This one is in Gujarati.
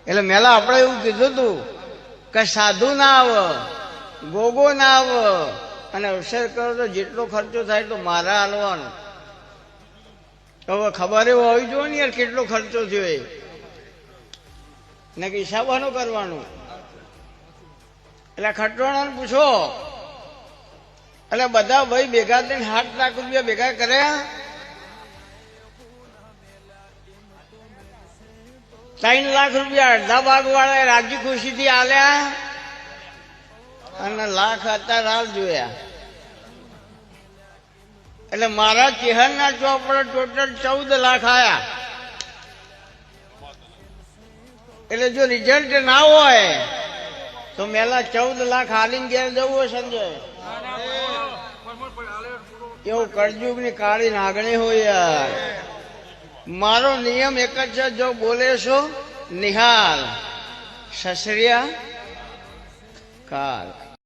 એટલે મેલા આપણે એવું કીધું હતું કે સાધુ ના આવે, ગોગો ના આવે, અને અવસર કરો તો જેટલો ખર્ચો થાય તો મારા હાલવાનો. હવે ખબર એવું હોવી જોઈએ ને યાર કેટલો ખર્ચો થયો એ, ને કે હિસાબવાનું કરવાનું. એટલે ખટવાણાને પૂછો, એટલે બધા ભાઈ ભેગા થઈને 7 લાખ રૂપિયા ભેગા કર્યા. 3 લાખ રૂપિયા અડધા ભાગ વાળા રાજી ખુશીથી આલ્યા, અને લાખ અત્યારે હાલ જોયા. એટલે મારા ચેહરના ચોપડે ટોટલ 14 લાખ આયા. એટલે જો રિઝલ્ટ ના હોય તો મેલા 14 લાખ હાલીને ઘેર જવું હોય સંજય. એવું કળજુગ ની કાળી નાગણી હોય યાર. મારો નિયમ એક જ છે, જો બોલે છો નિહાલ સસરિયા કાલ.